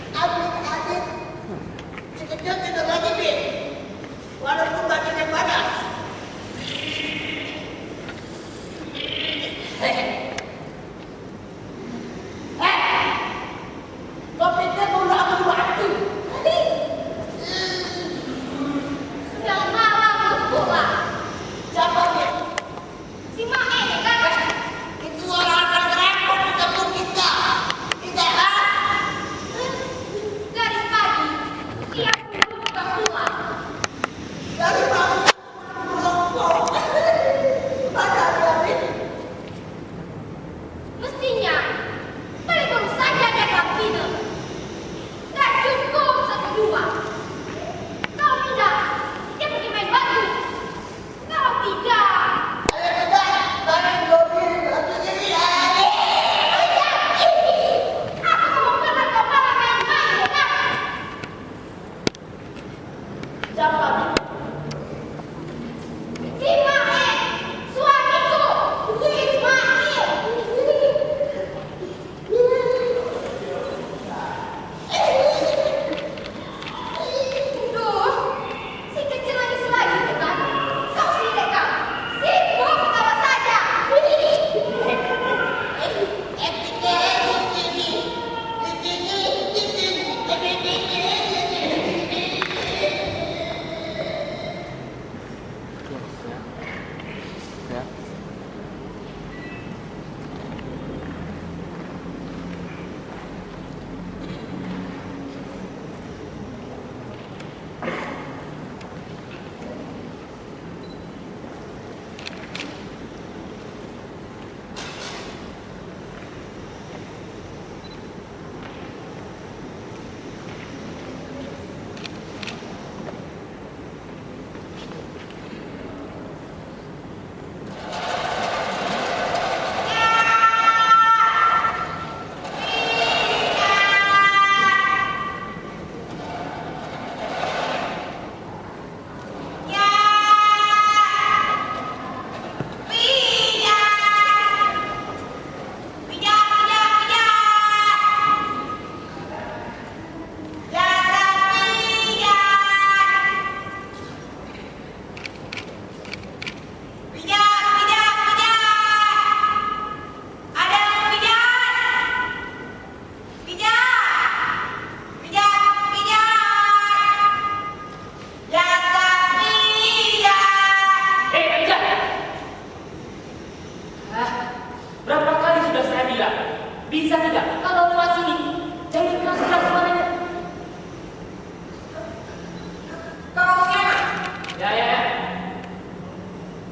Adik-adik, sekejap tidur lagi, Bin. Walaupun badannya panas. Kau pikir dulu aku waktu? Sudah malam berbuka. Siapa dia? Si Mae kan? Itu orang akan merepot di kampung kita. Tidak kan? Dari pagi ia belum keluar. Dari pagi merokok. Pada David. Mestinya telepon saja dia kampina. Tak cukup satu dua. Kalau tidak, dia pergi main batu. Kalau tidak, Ayo kita bareng mobil batu diri. aku mau pernah kembali main-main dengan Siapa dia? si Mae, suamiku, Ismail. Duh, si kecil manis lagi bukan? Kau sendiri kau, sibuk ketawa saja. Berapa kali sudah saya bilang, bisa tidak kalau lewat sini jangan keras-keras suaranya. Kau siapa? Ya.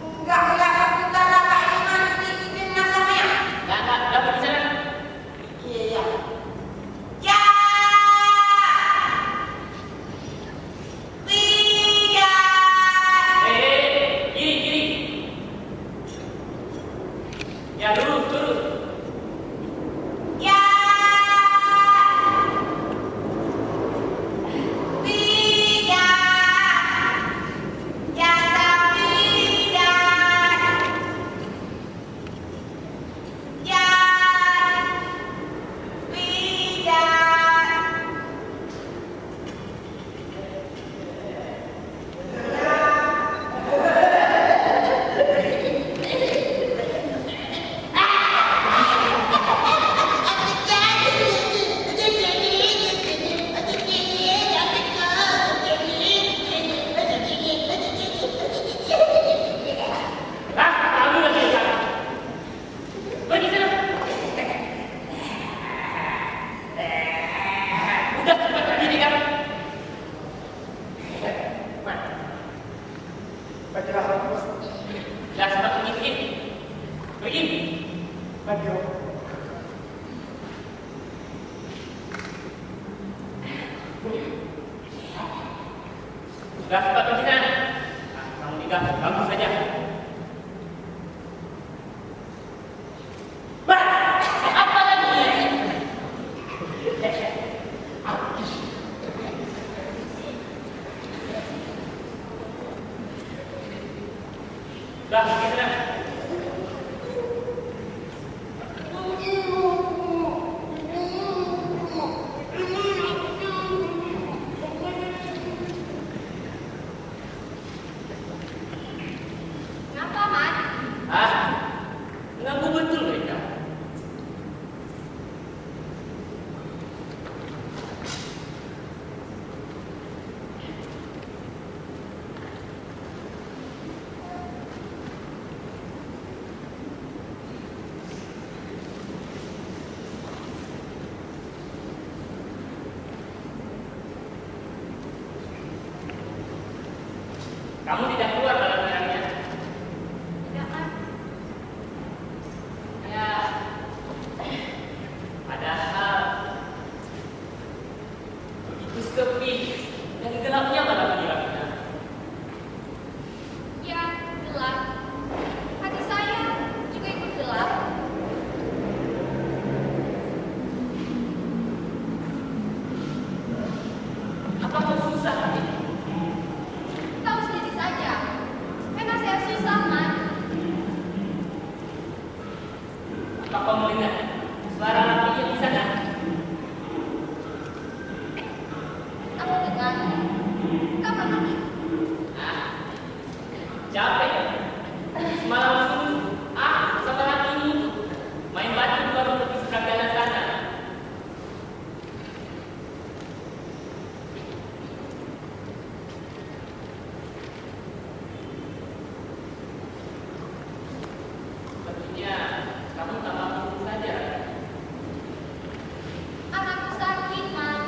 Enggak kelihatan kita dapat iman di nasabnya. Enggak dapat di sana. Iya. Ya. Kiri. Ya, lurus. Ya. Sudah cepat pergi sana. Kamu tinggal ganggu saja. Apa lagi? Sudah pergi sana. Kamu tidak keluar malam kiranya? Tidak, Mas. Ya, padahal begitu sepi dan gelapnya malam kiranya. Ya, gelap. Hati saya juga ikut gelap. Apa kau susah hati? Tahu sendiri saja. Memang saya susah, Mas. Apa kau mendengar suara laki yang di sana? Aku dengar. Kamu mati. Ah, capek ya? Semalam sunyi, sama laki ini main batu baru pergi seberang jalan sana. Sepertinya kamu tak mampu saja. Anakku sakit, Mas.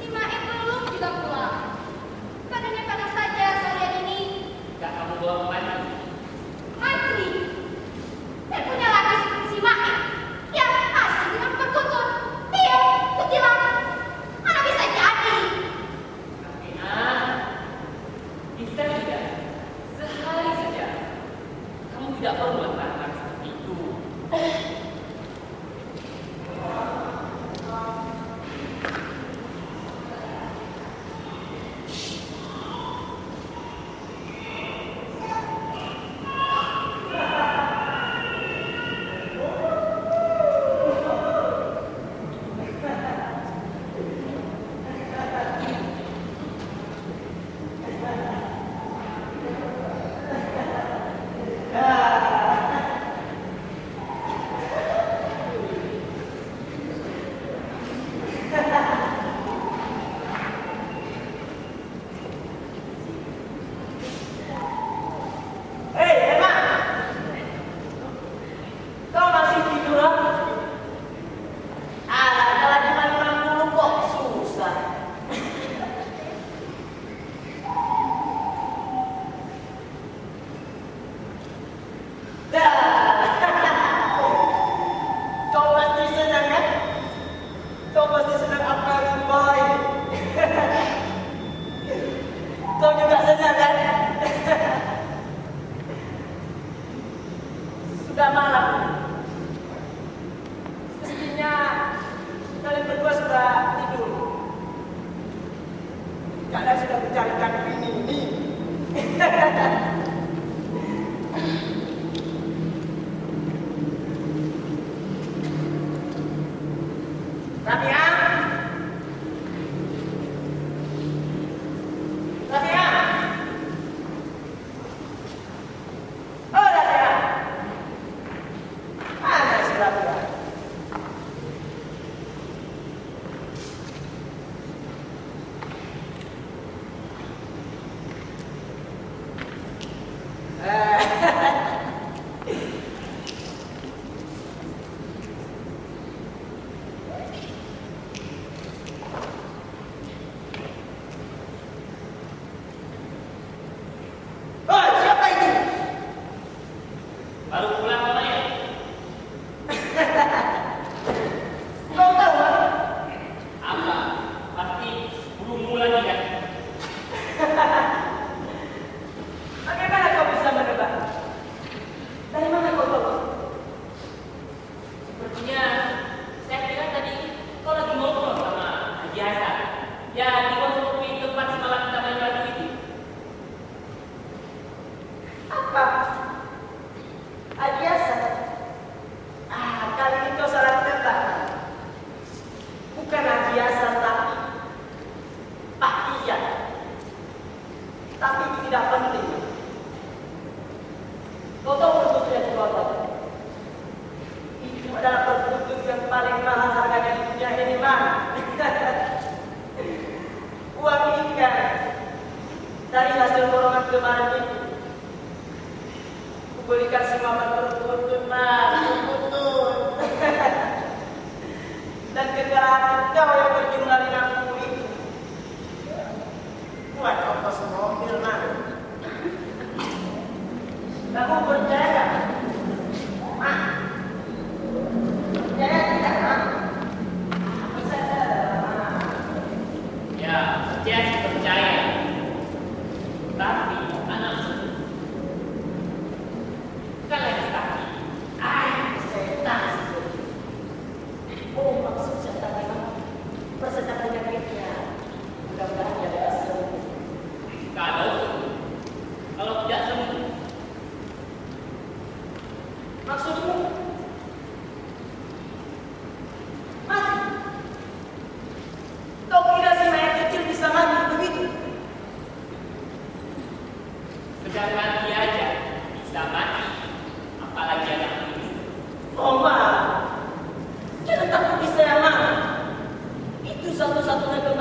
Si Mae belum juga pulang. Badannya panas saja seharian ini. Gak kamu bawa kemana? Mantri. Dan punya laki seperti si Mae. Yang asik dengan perkutut. Dia, kutilang. Mana bisa jadi? Tapi bisa tidak? Sehari saja. Kamu tidak perlu melakukan seperti itu. Hei, Emma! Kau masih tidur apa? Jalan cuma 50 kok susah. Kau pasti senang kan? Kau pasti senang apa boy? Kau juga senang kan? Sudah malam. Mestinya kalian berdua sudah tidur. Kalian sudah mencarikan ini. Rabia? Rabia? Oh, Rabia. Mana si Rabia? Oh, siapa itu? Baru pulang namanya. Kau tahu kan? Apa? Pasti burungmu lagi kan? Bagaimana kau bisa menebak? Dari mana kau tahu? Sepertinya saya kira tadi kau lagi ngobrol sama Haji Hasan. Ya, di warung kopi tempat semalam kita main batu itu. Apa? Adiasa? Kali ini kau salah tebak. Bukan Adiasa tapi Pak Iya. Tapi itu tidak penting. Kau tahu perkutut yang kau tahu? Itu adalah perkutut yang paling mahal harganya di dunia ini, Man. Uang ini kan dari hasil borongan kemarin itu. Berikan semua perkutut, Mas, perkutut. Dan kegerahan kau yang berjumlah 50 itu buat ongkos mobil, Mas.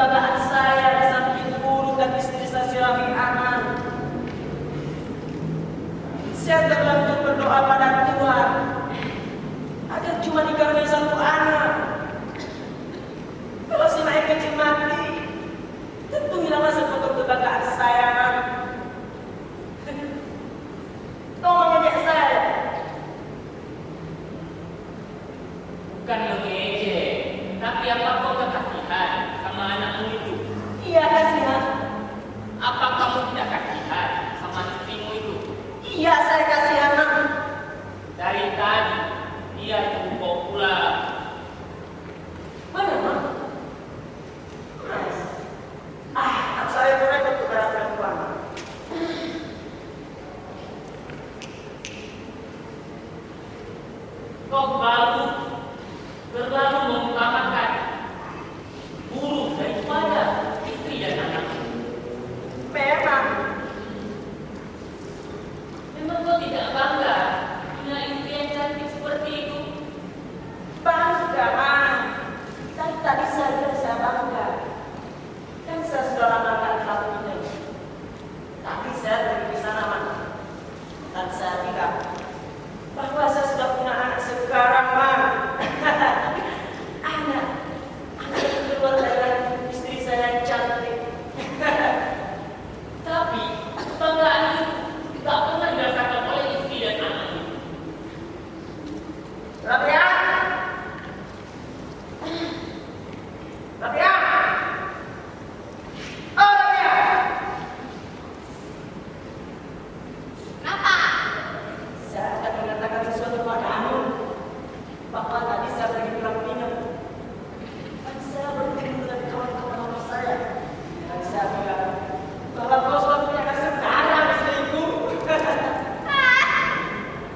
keterbelagaan saya di samping guru dan istri saya si Rafi Aman. Saya terlanjur berdoa pada Tuhan agar cuma dikaruniai satu anak. Kalau si Naik kecil mati, tentu hilanglah sebuah kebanggaan saya, kan? Kau mengejek saya? Bukan mengejek, tapi apa kau tak kasihan sama anakmu itu? Iya, kasihan. Apa kamu tidak kasihan sama istrimu itu? Iya, saya kasihan, Mang. Dari tadi dia tunggu kau pulang. Mana, Mang? Mas. Tak saya mereka kepada perempuan. Kau terlalu mengutamakan guru daripada istri dan anakmu. Memang kau tidak bangga punya istri yang cantik seperti itu? Bangga, Mang. Dari tadi saya bangga. Kan saya sudah lama tak melakukan ini. Tapi saya pergi ke sana, Mang. Dan saya bilang bahwa saya sudah punya anak sekarang, Mang. anak yang keluar dari istri saya yang cantik. Tapi kebanggaan itu tak pernah dirasakan oleh istri dan anakmu. Rabia! Rabia! Oh, Rabia! Kenapa? Saya akan mengatakan sesuatu padamu. Bahwa tadi saya pergi pulang minum. Dan saya bertemu dengan kawan-kawan lama saya. Dan saya bilang bahwa kau sudah punya anak sekarang, istriku.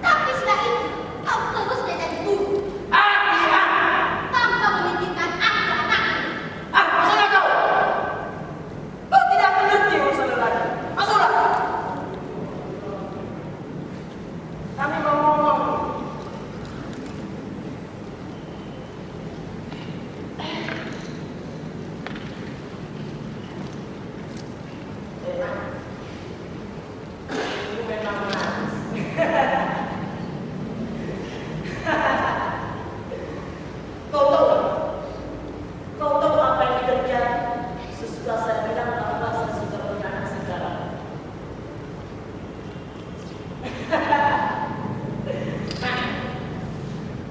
Tapi setelah itu, kau terus menjadi guru Rabia! tanpa memikirkan anak-anak. Masalah kau? Kau tidak mengerti urusan lelaki. Masuklah. Kami mau ngomong. Ini memang manis. Kau tahu apa yang terjadi sesudah saya bilang bahwa saya sudah punya anak sekarang.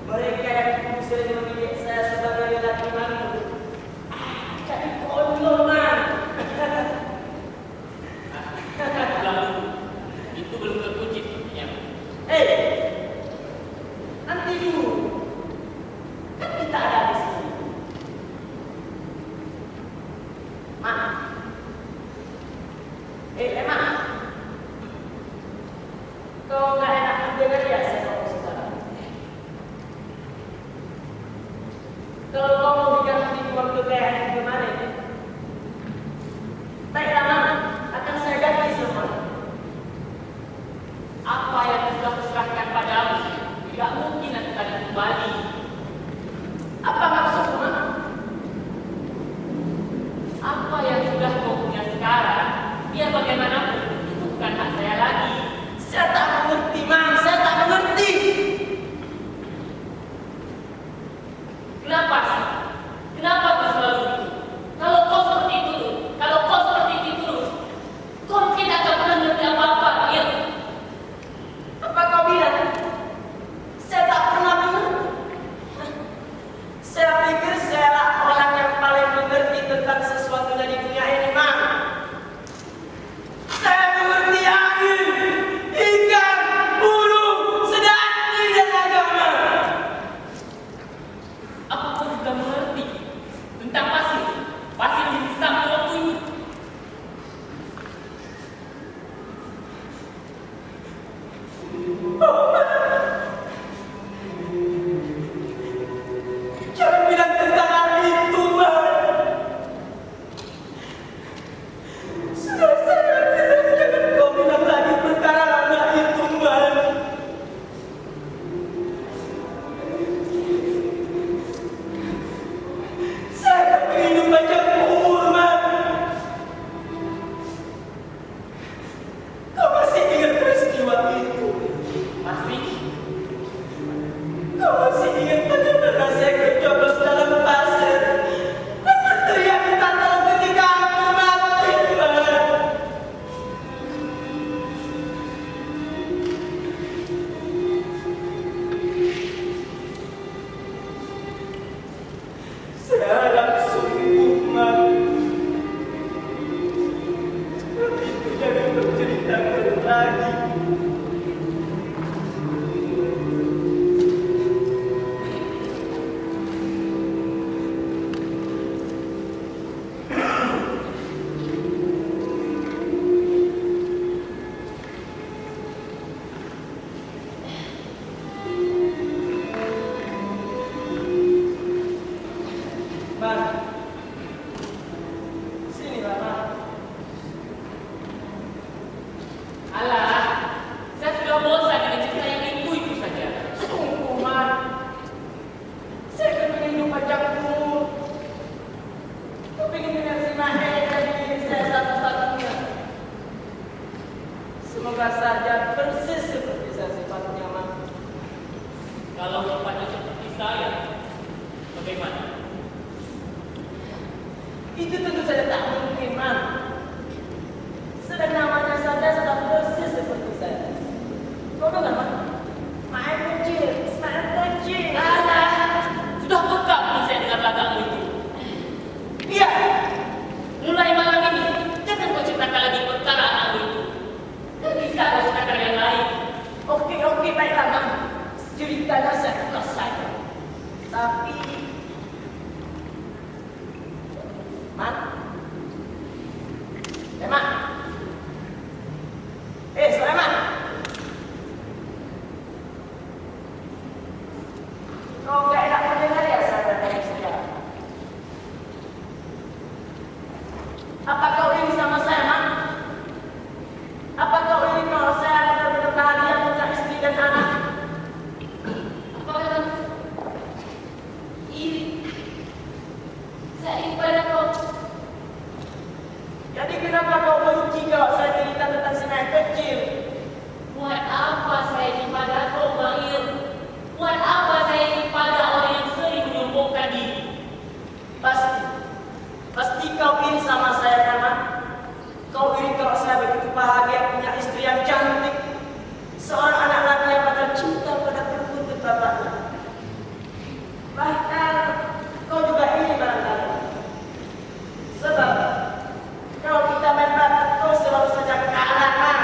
Mereka yang sering memilih saya sebagai lelaki malu. Jadi konyol, Man. Pulang dulu. Itu belum terpuji sepertinya. Nanti dulu. Kan kita ada di sini. Ma. Ma. Kau nggak enak mendengar ya saya ngomong sekarang. Kalau kau mau diganti waktu kayak gimana ini? Tak lama akan saya ganti semuanya. Apa yang sudah kuserahkan padamu tidak mungkin akan kembali. Apa maksudmu, Ma? Apa yang sudah kau punya sekarang, biar bagaimanapun itu bukan hak saya lagi. Saya tak mengerti, Ma. Saya tak mengerti. Kenapa sih? Kenapa kau selalu begitu? Kalau kau seperti itu terus, kau tidak akan pernah mengerti apa-apa, ya? Apa kau bilang? Saya tak pernah mengerti. Saya pikir saya orang yang paling mengerti tentang sesuatunya di dunia ini, Ma. Saya mengerti angin, ikan, burung, sedati dan agama. Apa kau sudah mengerti tentang pasir di samping waktu ini? Jangan bilang tentang hal itu, Ma. Bagaimana? Itu tentu saja tak mungkin, Man. Sedang namanya saja sedang persis seperti saya. Kau dengar, Man? Main kecil, main kecil. Alah, sudah peka pun saya dengar lagamu itu. Iya. Mulai malam ini, jangan kau ceritakan lagi perkara anakmu itu. Dan bisa kau ceritakan yang lain. Oke, baiklah, Man. Ceritanya saya ikhlas saja. Tapi, Man, Man, Sulaiman, kau nggak enak mendengar ya saya dari sejarah? Apa kau ini sama saya, Man? Apa kau ini kalau saya benar-benar bahagia punya istri dan anak? Apa kata? Iri. Saya iri pada kau. Jadi kenapa kau benci kalau saya cerita tentang si anak kecil? Buat apa saya iri pada kau, Bangir? Buat apa saya iri pada orang yang sering menyombongkan diri? Pasti kau iri sama saya, kan, Man? Kau iri kalau saya begitu bahagia punya istri yang cantik, seorang anak laki yang pada cinta pada perkutut bapaknya. Bahkan kau juga iri barangkali. Sebab kalau kita main bakat, kau selalu saja kalah, Man.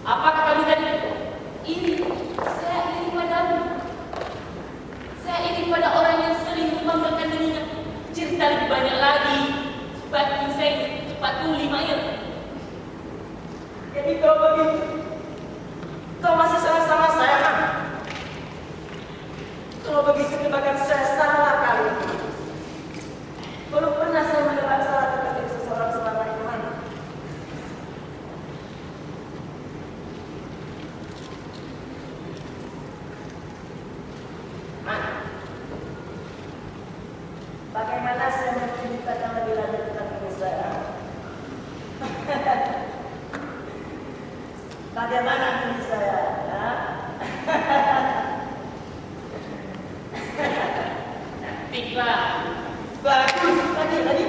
Apa kata tadi? Ini saya iri padamu. Saya iri pada orang yang sering membanggakan dirinya. Cerita lebih banyak lagi. Supaya saya cepat tuli, Mair. Jadi kalau begitu, kau masih sayang sama saya, Man? Kalau begitu bahkan saya salah kali ini. Belum pernah saya mendengar salah terhadap seseorang selama ini, Man. Man, bagaimana saya menceritakan lebih lanjut tentang diri saya? Bagaimana diri saya? Ya? Cantiklah. Bagus, tadi.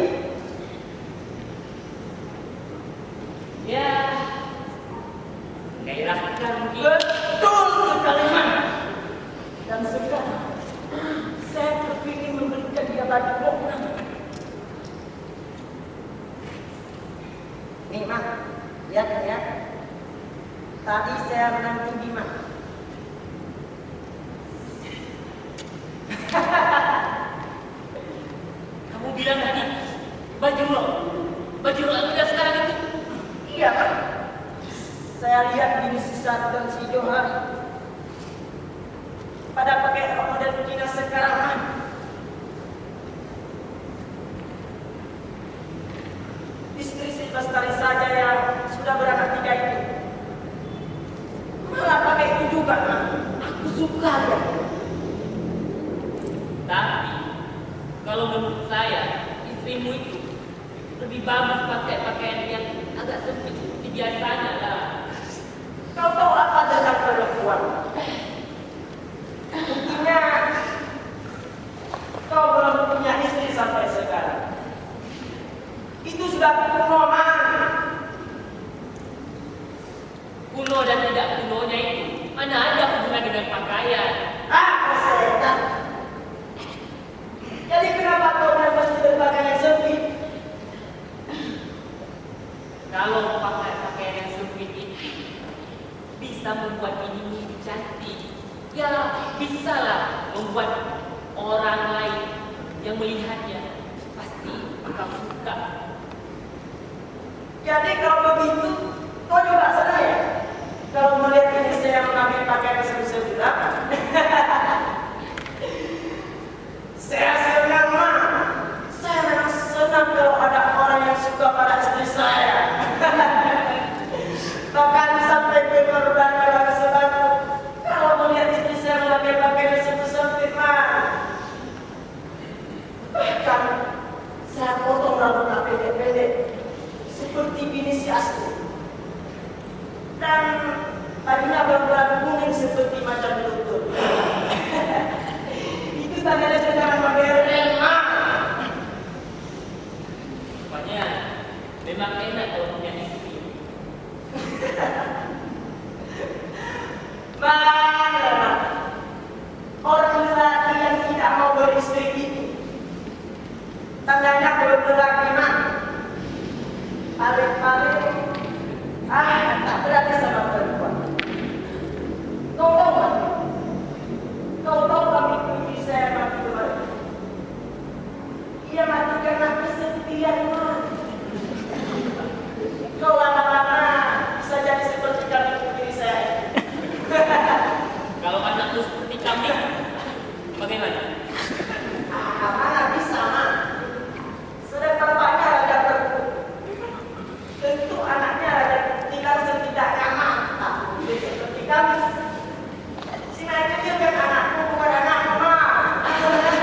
Ya, gairahkan mungkin. Betul sekali, Man. Dan sekarang saya terpikir memberikan dia baju koko. Nih, Man, lihat ya. Tadi saya menang tinggi, Man. Kamu bilang tadi baju lo yang udah sekarang itu. Iya, Man. Saya lihat di si Satu dan si Johar pada pakai rok model Cina sekarang, Man. Istri si Lestari saja yang sudah beranak 3 itu malah pakai itu juga, Man. Aku suka ya. Tapi kalau menurut saya istrimu itu lebih bagus pakai pakaian yang agak sempit seperti biasanya lah. Kau tahu apa tentang perempuan? Buktinya kau belum punya istri sampai sekarang. Itu sudah kuno, Man. Kuno dan tidak kunonya itu mana ada hubungan dengan pakaian. Setan. Jadi kenapa kau mesti berpakaian sempit? Kalau pakai pakaian yang sempit itu bisa membuat dirimu cantik, ya bisalah membuat orang lain yang melihatnya pasti akan suka. Jadi kalau begitu, kau juga senang ya? Kalau melihat ini saya mengambil pakaian sempit, saya senang, Man. Saya memang senang kalau ada orang yang suka pada istri saya. Bahkan sampai berkorban sebab kalau melihat istri saya memakai pakaian sempit, Man. jomblo lagi, Mak. Paling-paling tak berani sama perempuan. Kau tahu, Mak? Kau tahu kami kunci saya mati kemarin? Ia mati karena kesepian, Mak. Kau lama-lama bisa jadi seperti kami kunci saya. Kalau anakku seperti kami, bagaimana? Mana bisa, Mak? Sedang bapaknya raja perkut. Tentu anaknya raja tinggal setidaknya mantap. Seperti kami. Si naik kecil kan anakku, bukan anakmu, Mak.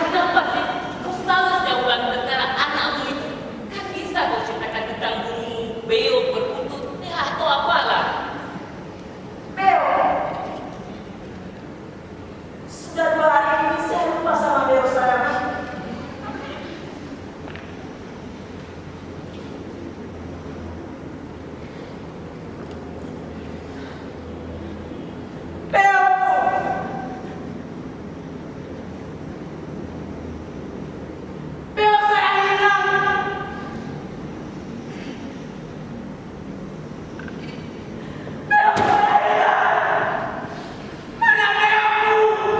Kenapa sih? Kau selalu setiap bulan antara anakmu itu. Kan bisa kau ceritakan tentang gunung, beo, berkutut, atau apalah. Beo. Sudah 2 hari ini saya lupa sama Beo saya, Mak. Beo. Beo saya hilang. Beo saya hilang. Mana Beoku?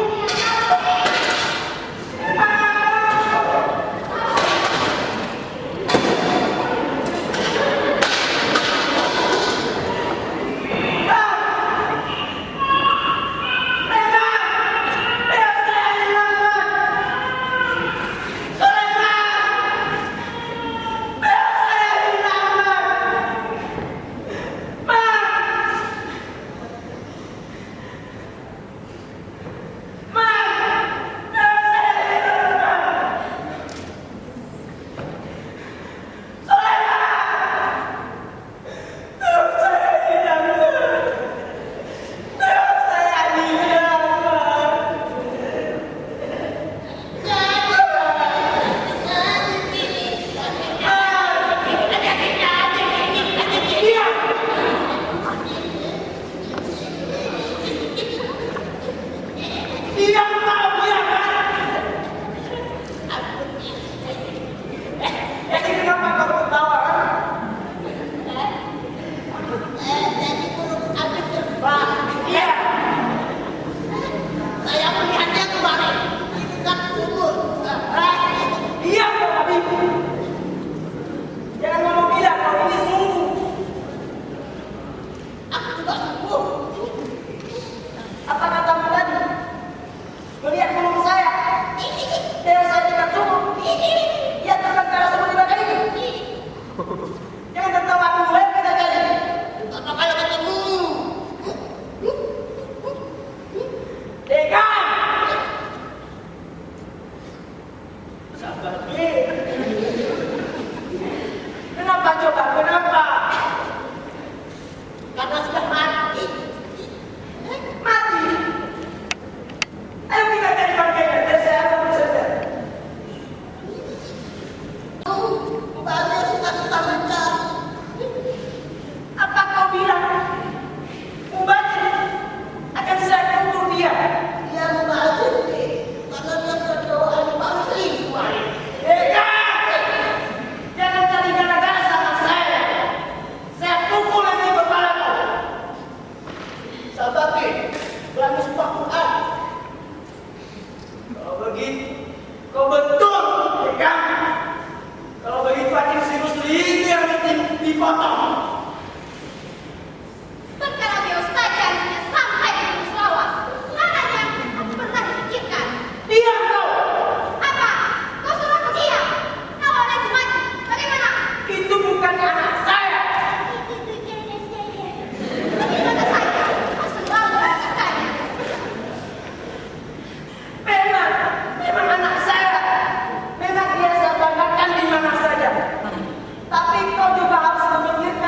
Saya melihatnya kemarin di dekat sumur. Iya, Pak Habib. Jangan ngomong gila, kalau ini sungguh. Aku juga sungguh. Apa katamu tadi? Melihat gunung saya. Beo saya dekat sumur. Ia terbang ke arah sumur di belakang ini. Jangan tertawa dulu, kita jadi. Apa kalau ketemu? Dekan! Sabar, Bi. Kenapa coba? Kenapa? Karena sudah mati. Mati. Ayo kita cari bangkainya, biar saya ambil saja. Banyak susah-susah mencari. Apa kau bilang? Mubazir akan saya kubur dia. Dia membazir karena dia berdoa di pasti kemarin. Jangan cari gara-gara sama saya. Saya pukul nanti kepala kau. Sabaki, berani sebuah Quran. Kalau begitu, kau betul, Dekan. Kalau begitu hati serius itu yang dipotong. Perkara Beo saja hanya sampai ke Gunung Selawat. Mana yang aku pernah dipikirkan? Diam kau. Apa? Kau suruh aku diam? Kalau lagi mati, bagaimana? Itu bukan anak saya. Bagaimana saja? Kau selalu mengatakannya. Memang anak saya. Memang dia saya banggakan di mana saja. Tapi kau juga harus memikirkan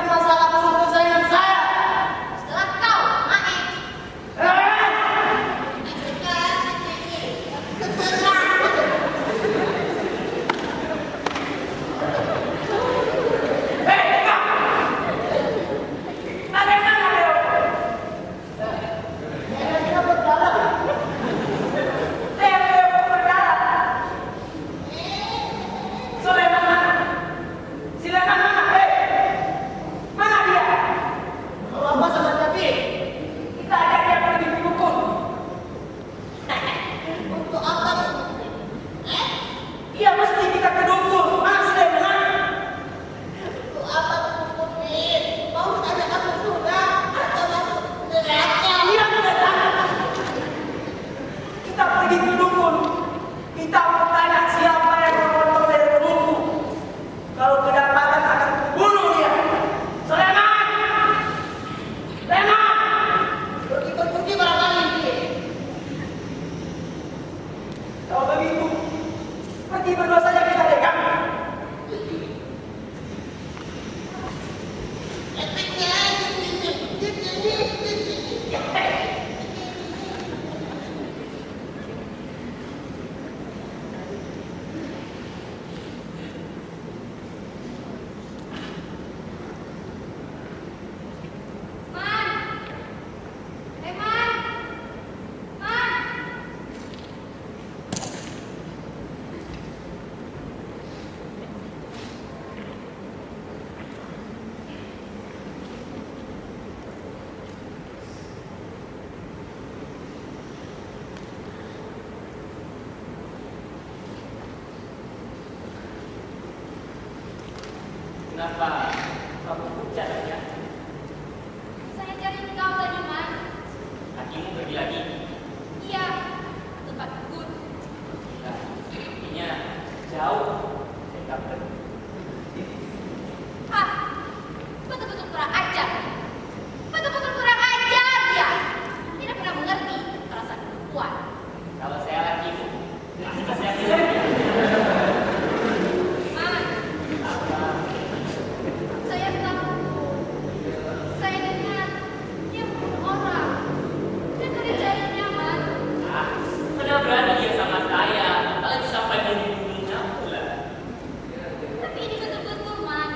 Meski berdua saja kita pegang. Kenapa kamu pucat ya? Saya cari kau tadi, Man. Kakimu pergi lagi? Iya, tempat dukun. Nah, sepertinya jauh dari kamu. Ah, betul-betul kurang ajar. Betul-betul kurang ajar dia. Tidak pernah mengerti perasaan perempuan. Kalau saya lakimu, pasti saya bilang. Man, Apa? saya tahu. Saya dengar dia membunuh orang. Dan kerjanya, Man. Ah, mana berani dia sama saya? Apalagi sampai membunuhnya pula. Tapi ini betul-betul, Man.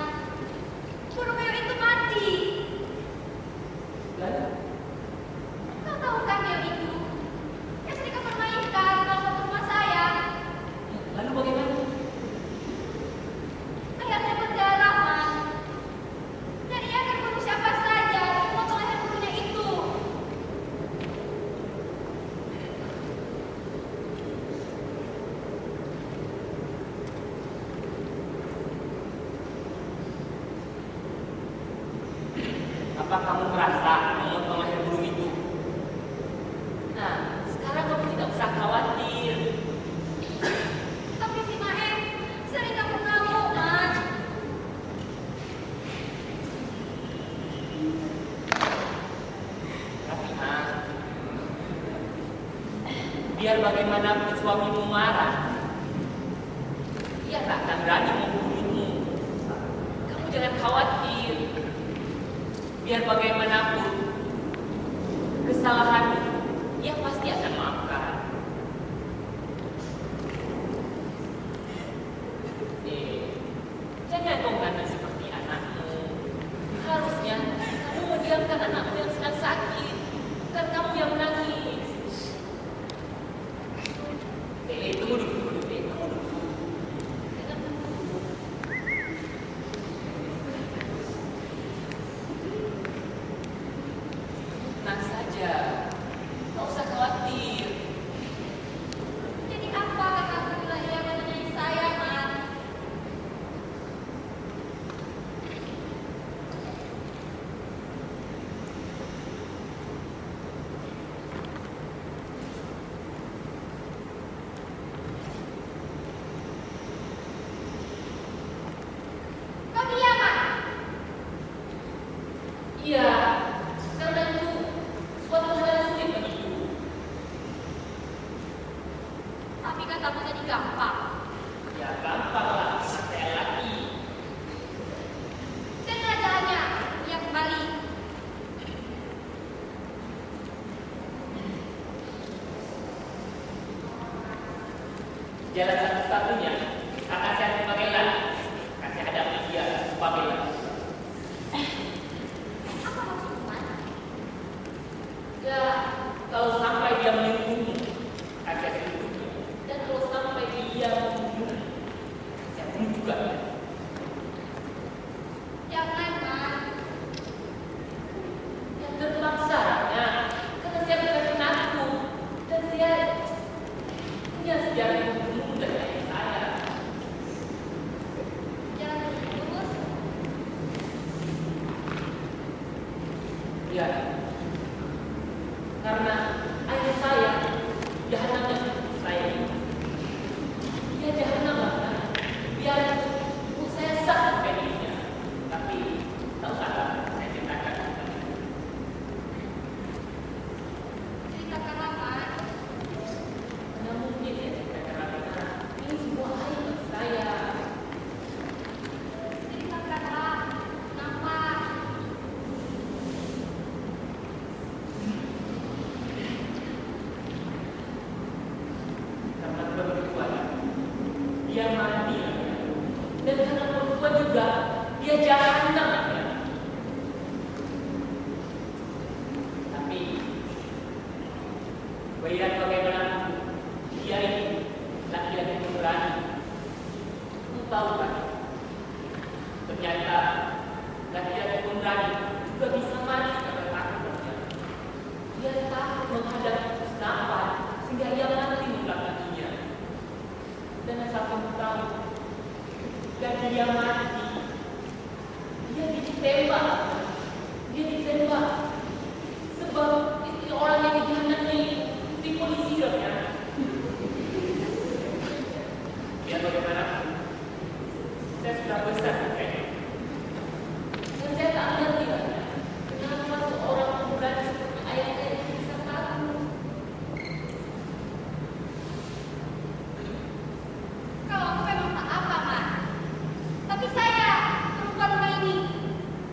Romeo itu mati. Lalu, Kau tahu kan Romeo itu? Yang sering kau permainkan kalau ke rumah saya. lalu bagaimana? Lehernya berdarah, Man. Dan ia akan bunuh siapa saja yang memotong leher bunuhnya itu. Apa kamu merasa memotong leher burung itu? Nah, sekarang kamu tidak usah khawatir. Tapi si Maem sering kamu ngamuk, Man. Tapi biar bagaimanapun suamimu marah, dia tak akan berani membunuhmu. Kamu jangan khawatir. Biar bagaimanapun kesalahanmu, dia pasti akan maafkan. Jangan kau ngana seperti anakmu. Harusnya kamu mendiamkan anakmu yang sedang sakit, bukan kamu yang menangis. Tunggu dulu, tunggu dulu. Jangan tenang saja, tak usah khawatir. Jadi apa kata bila ia menanyai saya, Man? Kau diam, Man. Iya, karena itu suatu hal yang sulit bagiku. Tapi katamu tadi gampang. Ya gampang lah, saya lagi. Dan jalannya, ia kembali. Jalan satu-satunya akan saya sebagai lagi. Akan saya hadapi dia sebagai lagi. Apa maksudmu, Man? Ya, kalau sampai dia melindungi, akan saya lindungi. Dan kalau sampai dia membunuh, saya bunuh juga. Jangan, Man. Yang terpaksanya, karena saya bukan penakut dan saya punya sejarah yang membunuh dari ayah saya. Jalan terus. dia mati. Dan karena perempuan juga, dia jahanam. Tapi, bayar bagaimana dia ini laki-laki pemberani. Kamu tahu kan? Ternyata laki-laki pemberani juga bisa mati karena takutnya. Dia takut menghadapi kesenapan sehingga ia mati membelakanginya. Dan asal kamu tahu, ketika dia mati, dia ditembak. Dia ditembak sebab istri orang yang dijahanamnya di polisi ya. Biar bagaimana? Saya sudah besar, dan saya tak mengerti kenapa seorang pemberani seperti ayah saya bisa takut. Kalau aku memang tak apa, Man. Tapi saya, perempuan rumah ini,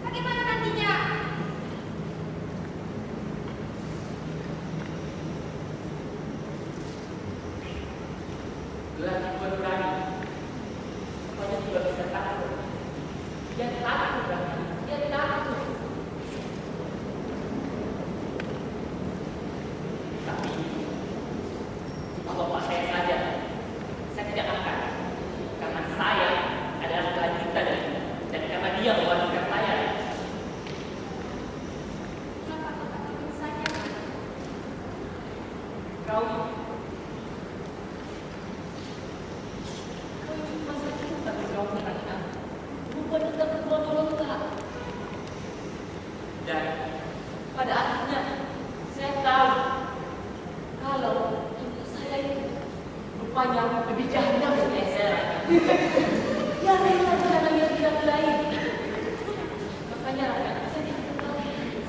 bagaimana nantinya? Lagi pemberani, supaya juga bisa takut. Dia takut, dia takut. Tapi, kalau bapak saya saja, saya tidak akan. Karena saya adalah kelanjutan dan karena dia mewariskan saya. Kenapa kau tak ikut saja, Man? Kau masa kita bergaul dengan anak. Bukan kita berontak. Dan pada akhirnya saya tahu kalau ibu saya itu rupanya lebih jahat dari saya. Ya rela dengan yang tidak lain. Makanya saya tidak tahu.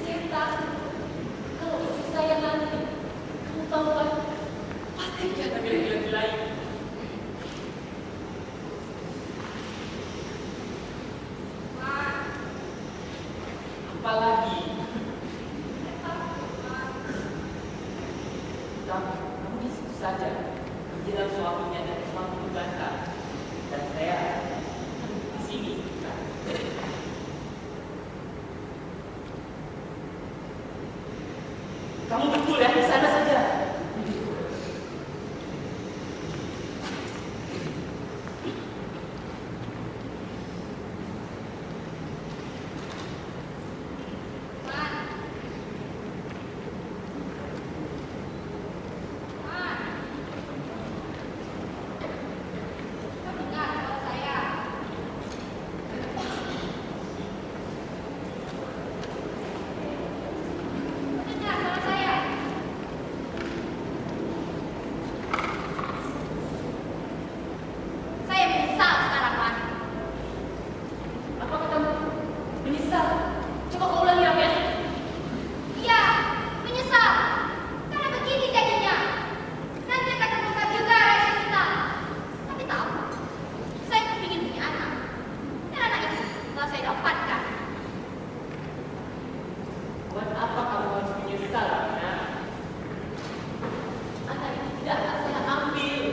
Saya takut kalau istri saya nanti, kamu tahu kan, pasti dia akan milih lain. Man, Apalagi saya takut, Man. kamu di situ saja menjelang suaminya dan suami membantah, dan saya di sini. Kamu betul ya, di sana saja. Man. Man. Kau dengar suara saya? Kau dengar suara saya? Saya menyesal sekarang, Man. Apakah kamu menyesal? Coba kau ulangi apa ya? Iya, menyesal. Karena begini jadinya. Nanti akan terbongkar juga rahasia kita. Tapi tahu, saya kepingin punya anak. Dan anak itu telah saya dapatkan. Buat apa kamu harus menyesal? Ya? Anak itu tidak akan saya ambil.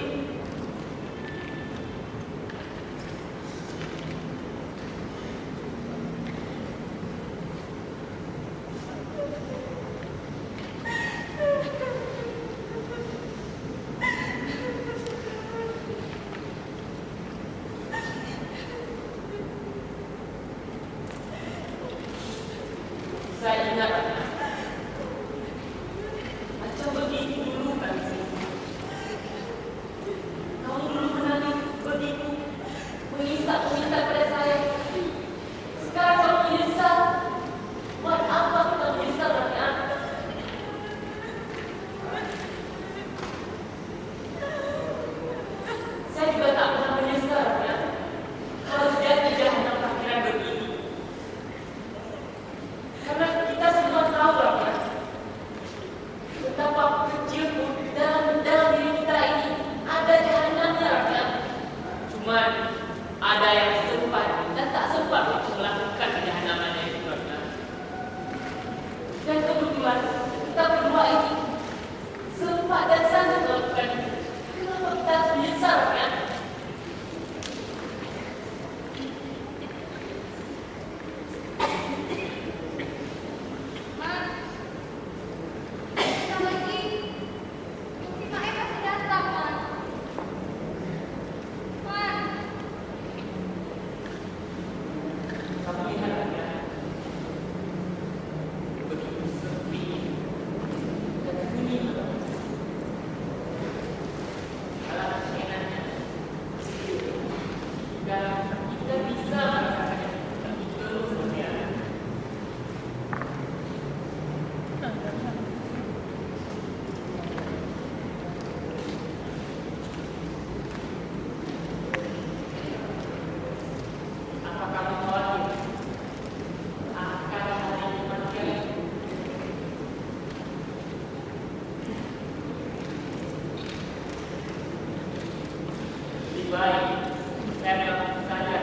baik saya melakukan saja.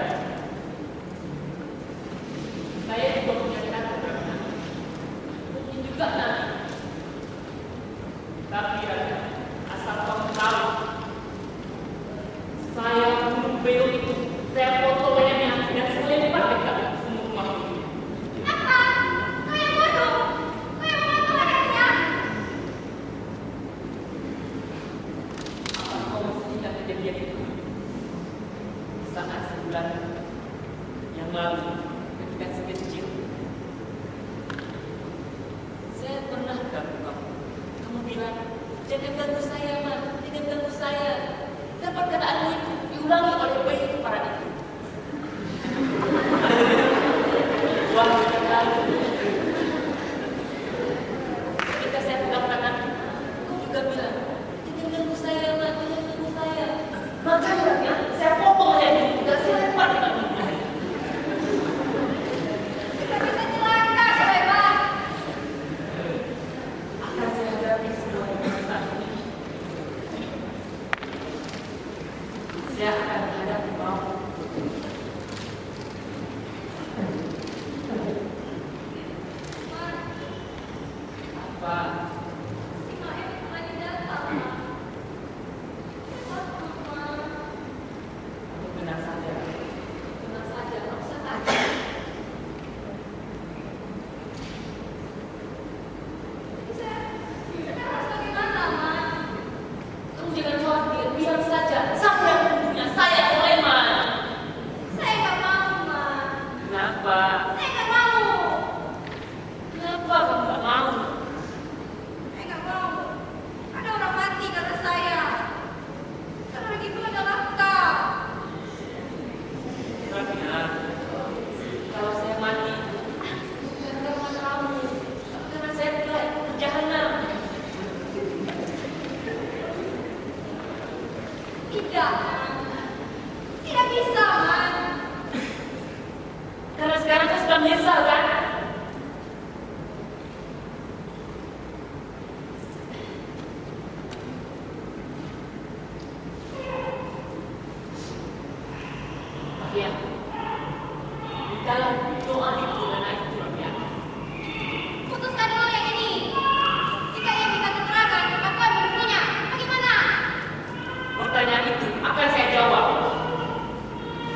Saya juga punya kata-kata, mungkin juga nanti. Tapi asal kamu tahu, saya bunuh beo itu, saya foto wayangnya dan saya lempar dekat semua rumah itu. Apa? Kau yang bodoh? Kau yang memotong wayangnya? Apa kau masih ingat kejadian itu? Saat sebulan yang lalu, ketika saya kecil, saya pernah ganggu kamu. Kamu bilang, jangan ganggu saya, Man. Jangan ganggu saya. Dan perkataanmu itu diulangi oleh bayi kepala itu. Wah, yang lalu. Ketika saya pegang tangan, kau juga bilang, jangan ganggu saya, Man. Jangan ganggu saya. Makanya, saya potong saya itu. Dan saya lempar dengan mudah. Kita bisa celaka, Sulaiman. Akan saya hadapi semua permintaan ini. Saya akan menghadapi maut. Apa? Ismail itu lagi datang. Takut, Man. Aku tenang saja. Tenang saja, tak usah takut. Saya harus bagaimana, Man? Kamu jangan khawatir, biar saja. Saya yang membunuhnya, saya Sulaiman. Saya nggak mau, Man. Kenapa? Saya nggak mau. Kenapa kamu gak mau? Saya nggak mau. Ada orang mati karena saya. Dan orang itu adalah kau. Karena kalau saya mati, bukan karena kamu, tapi karena saya telah ikut ke jahanam. Tidak, Man. Tidak bisa, Man. Karena sekarang kau sudah menyesal kan? Iya. Dalam doa itu dan itu ya. Putuskan dulu yang ini. Jika ia minta keterangan, aku akan membunuhnya. Bagaimana? Pertanyaan itu akan saya jawab.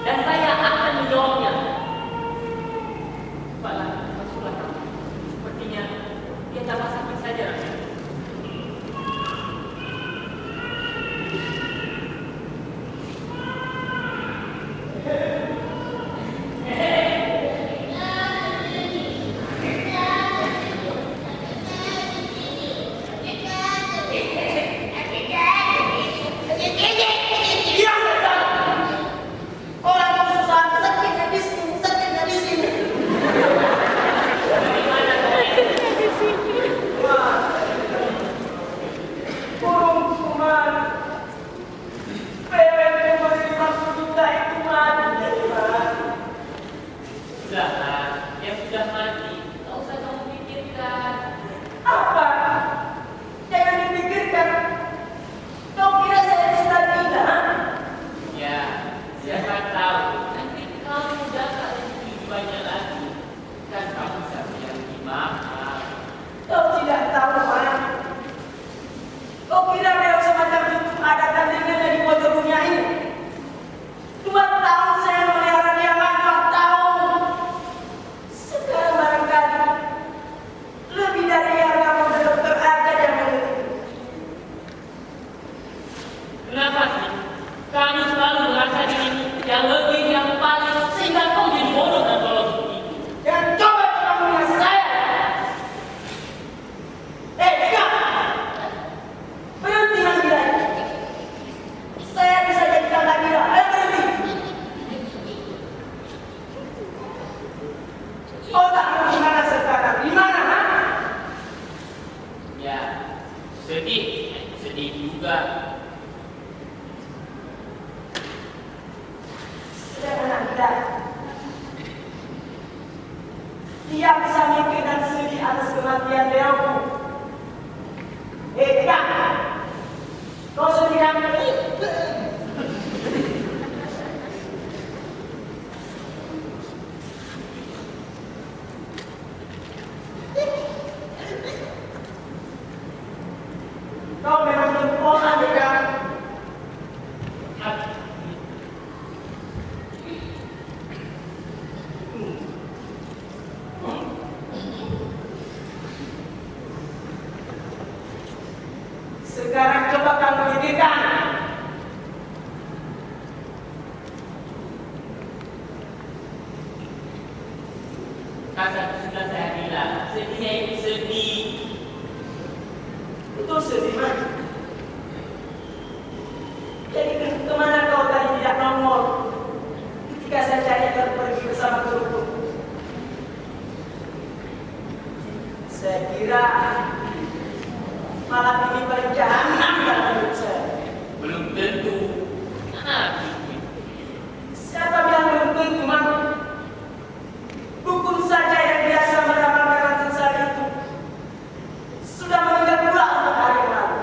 Dan saya akan menjawabnya. Baiklah, masuklah kamu. Sepertinya dia tambah sakit saja. Orang kesusahan sakitnya di sini, sakitnya di sini. Dari mana kau? Wah. Burung kuman. Pelet kuman 50 juta itu mati, Man. Sudahlah, yang sudah mati. Tak usah kamu pikirkan. Apa? Jangan dipikirkan. Kau kira saya sudah gila? Ya, siapa tahu nanti kamu dapat lebih banyak lagi. Kan kamu bisa menjadi mahal. Kau tidak tahu, Man. Kau kira memang semacam itu ada tandingannya di pojok dunia ini? 2 tahun saya melihara dia, Man. 4 tahun. Sekarang barangkali lebih dari yang kamu ke dokter aja yang mengerti. Kenapa sih? Kamu selalu merasa dirimu yang lebih, yang paling, sehingga kau jadi bodoh dan tolong begitu. Jangan coba kamu dengan saya. Tika, berhenti lagi lagi. Saya bisa jadi kakak dia. Ayo berhenti. Otakmu di mana sekarang? Di mana, ha? Ya, sedih, juga. Saya Masa sudah saya bilang, sedihnya itu sedih. Betul sedih, Man. Jadi kemana kau tadi tidak nongol ketika saya cari kau pergi bersama guruku? Saya kira malam ini paling jahanam dalam hidup saya. Belum tentu. Siapa bilang belum tentu, Man? Dukun saja yang biasa meramalkan sesat itu sudah meninggal pula untuk hari yang lalu.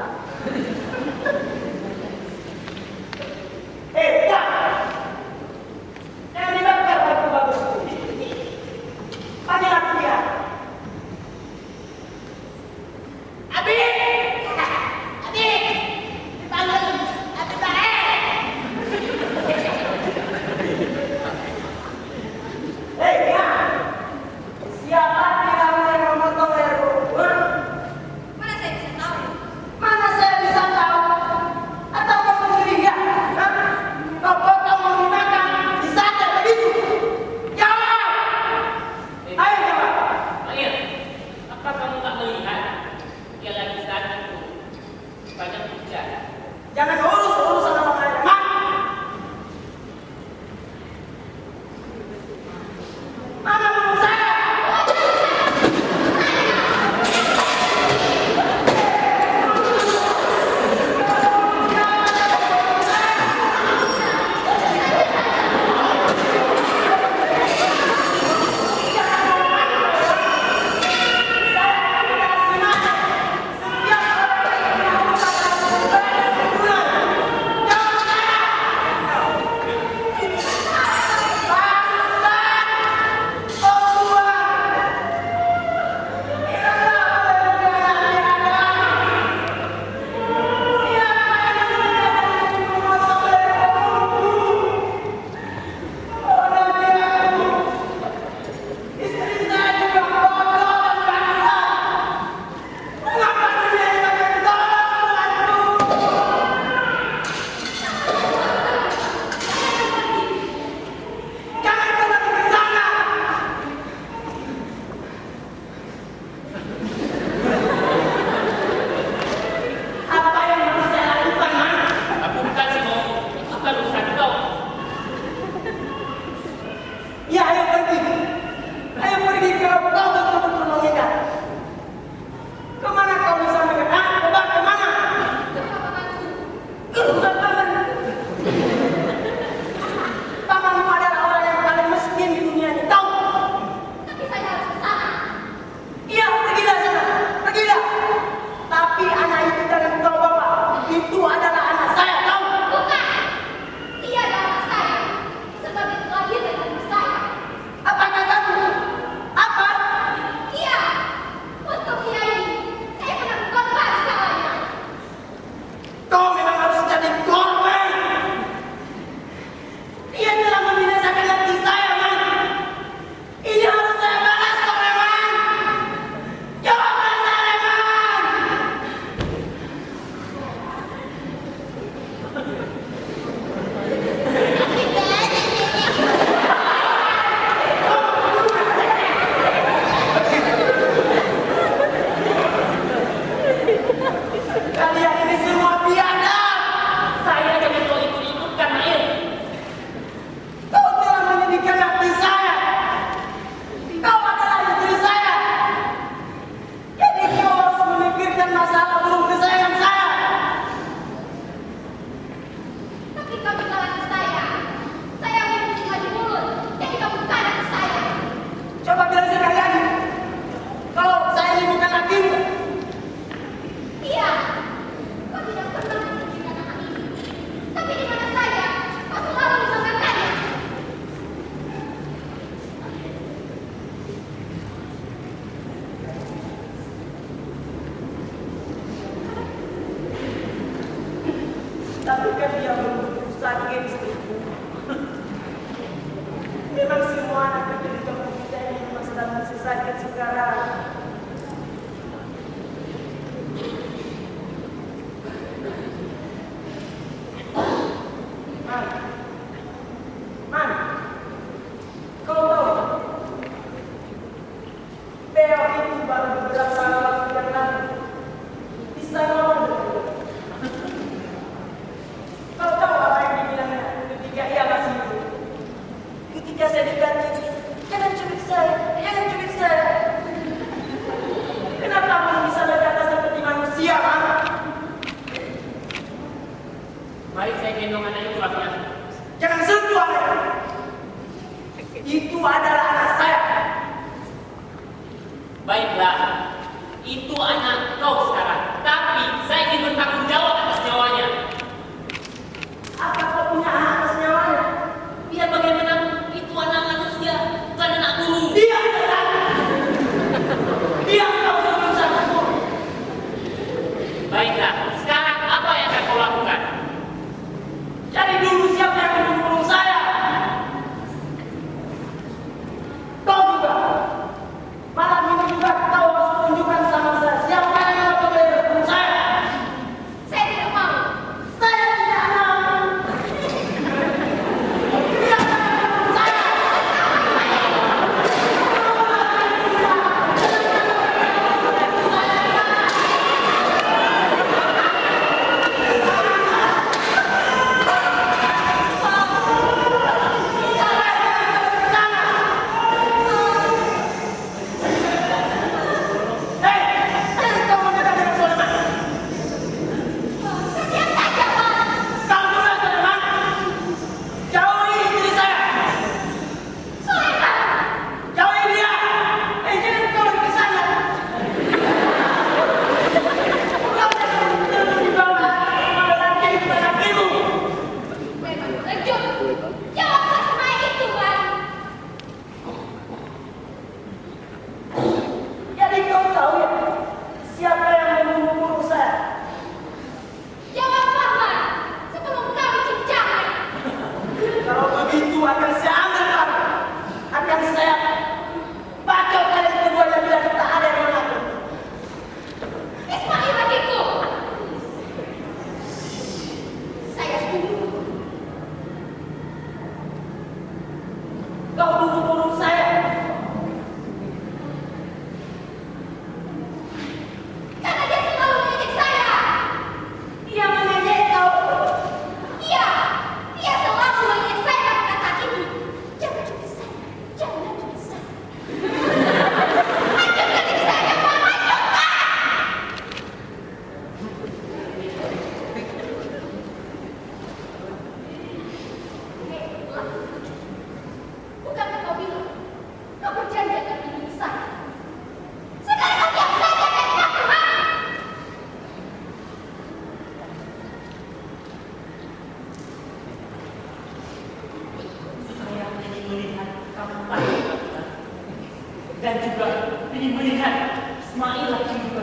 Dan juga ingin melihat Ismail lagi juga.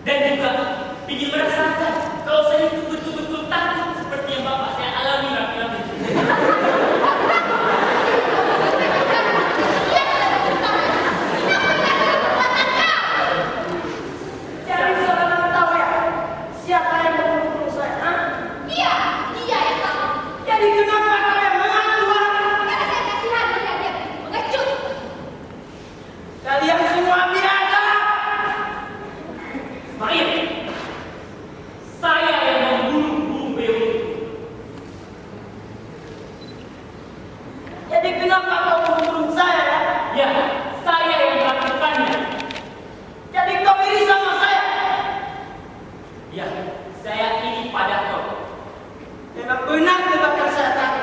Dan juga ingin merasakan kalau saya itu betul-betul takut seperti yang bapak saya alami laki-laki. Jadi saudara tahu ya siapa yang membunuh saya? Hah? Dia yang tahu. Jadi kenapa kalian mengaku? Karena saya kasihan melihat dia mengecut. Kalian semua biadab. Ismail, saya yang membunuh burung beo itu. Jadi kenapa kau membunuh saya ya? Ya, saya yang melakukannya. Jadi kau iri sama saya? Ya, saya iri pada kau. Memang benar tebakan saya tadi.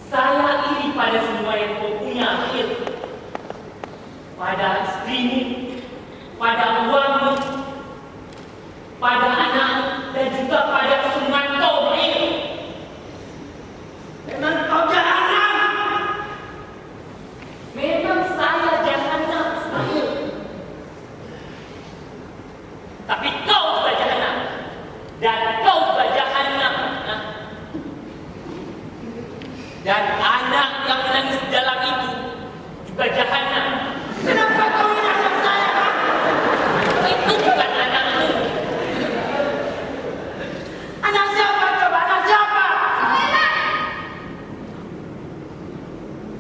Saya iri pada semua yang kau punya, Akhil. Pada istrimu, pada uangmu, pada anak, dan juga pada kesembuhan kau, Akhil. Memang kau jahanam. Memang saya jahanam, Ismail. Tapi kau juga jahanam. Dan kau juga jahanam. Nah. Dan anak yang menangis di dalam itu juga jahanam. Kenapa kau ini anak saya? Itu bukan anakmu. Anak siapa coba? Anak siapa?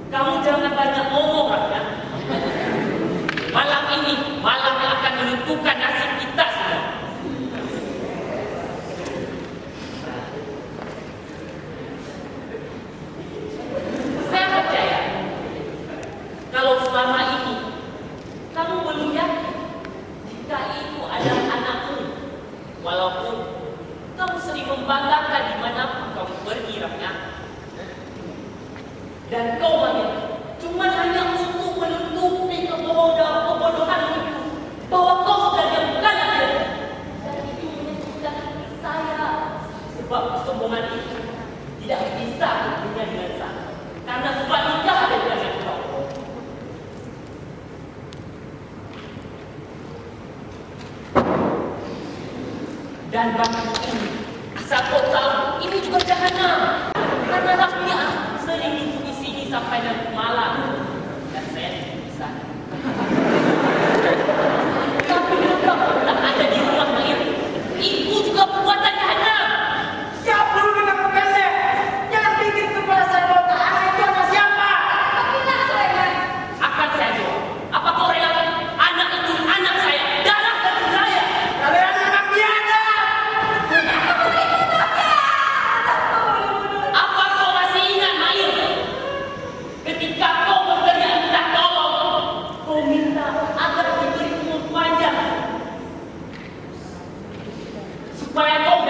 Kamu jangan banyak ngomong, Raja. Malam ini, malam yang akan menentukan nasib kita semua. Saya percaya, kalau selama ini kamu belum yakin jika itu adalah anakmu, walaupun kamu sering membanggakan dimanapun kamu pergi, Raja. Dan kau banyak cuma hanya untuk menutupi kebodohan itu bahwa kau sudah diamkan dia. Dan itu menyebutkan hati saya sebab kesombongan itu tidak bisa hubungannya dengan saya karena sebab nikah ada di dalam kau. Dan bagi ini bisa kau tahu ini juga jahanam karena rakyat sering duduk di sini sampai nanti malam dan saya tidak bisa. Tapi juga tak ada di rumah lain. Itu juga perbuatan jahanam. Siapa dulu dengan pendek? Jangan pikir kepala saya botak. Anak itu anak siapa? Bilang Sulaiman. Akan saya jawab. Apa kau relakan anak itu anak saya, darah daging saya? Kalian memang biadab. Apa kau masih ingat, Mail? Ketika kau berteriak minta tolong, kau minta agar diberi umur panjang supaya kau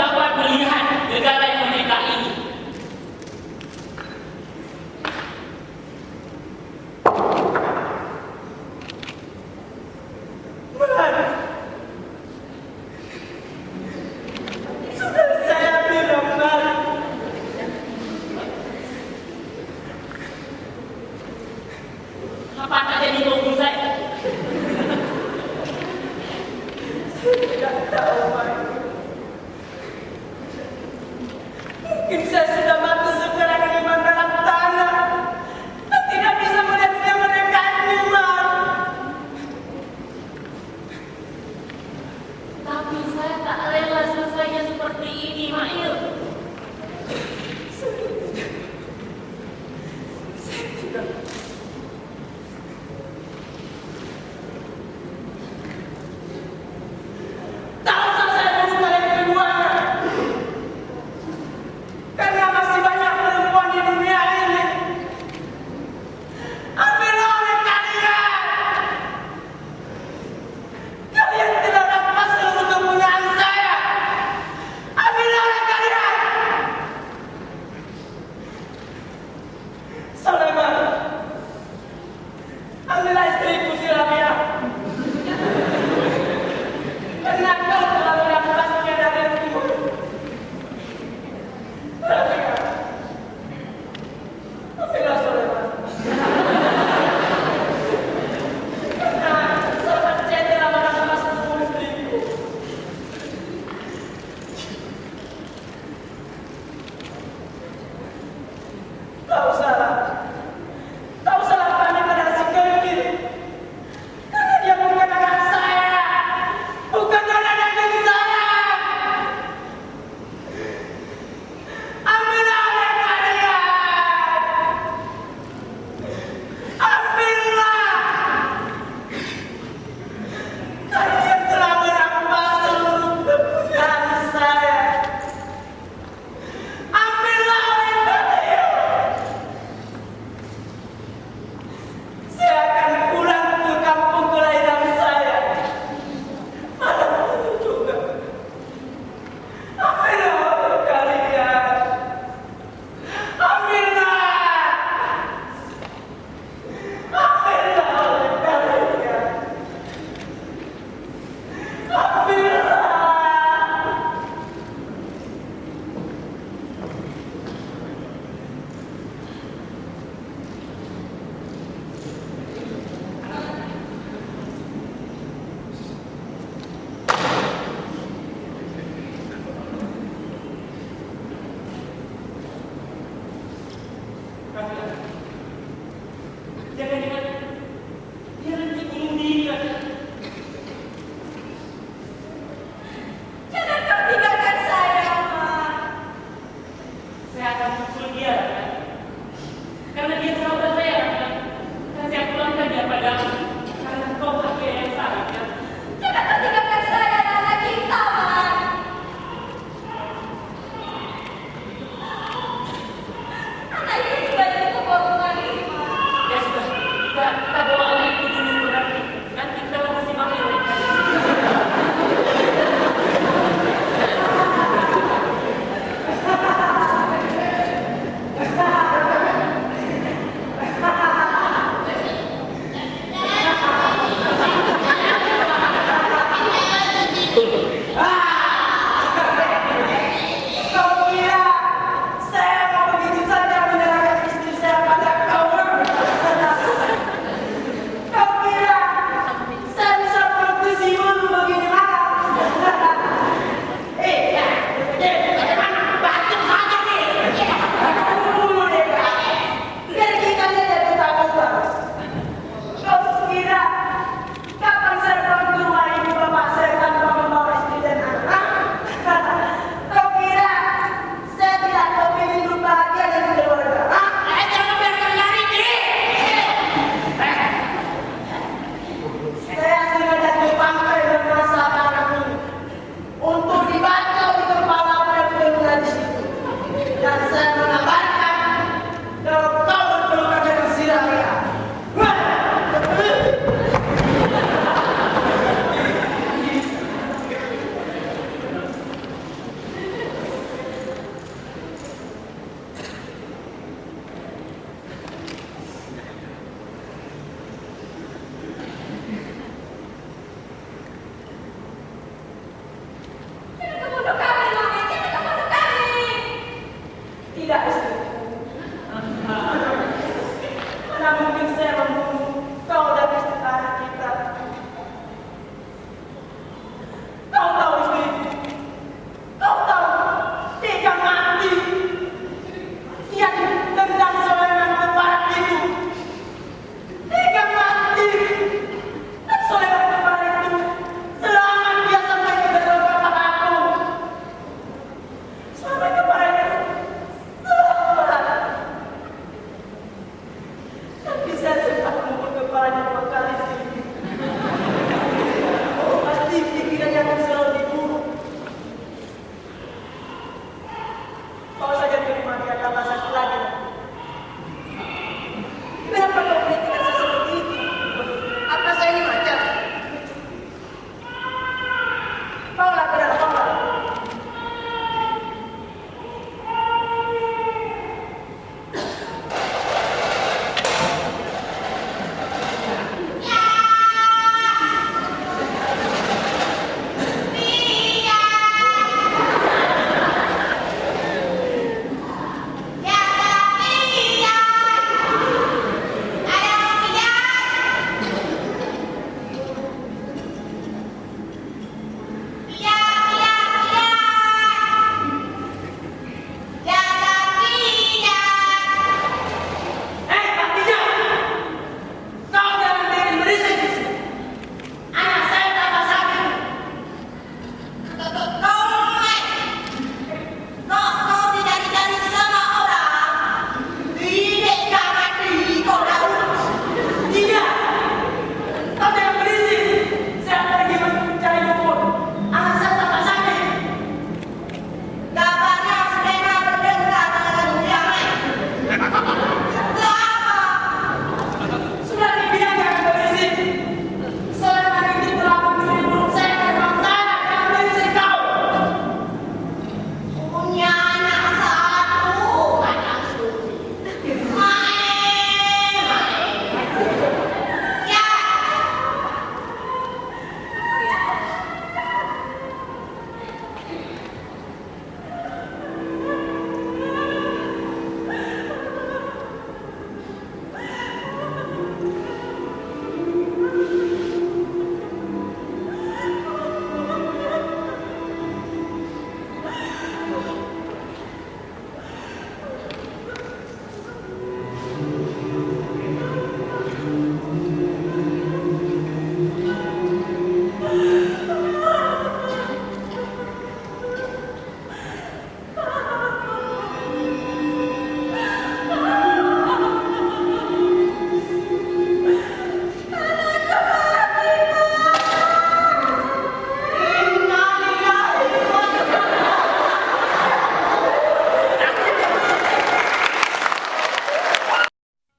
saya susul dia kan. Karena dia sahabat saya kan. Dan saya pulangkan dia padamu. Karena kau hati yang salah kan. Jangan tinggalkan saya dan anak kita, Man. Anak itu sebaiknya kebawa kembali, Man. Ya sudah, kita bawa anak itu dulu nanti. Nanti kita masih mahir kan.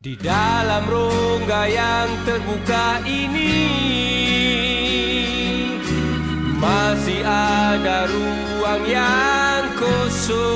Di dalam rongga yang terbuka ini masih ada ruang yang kosong.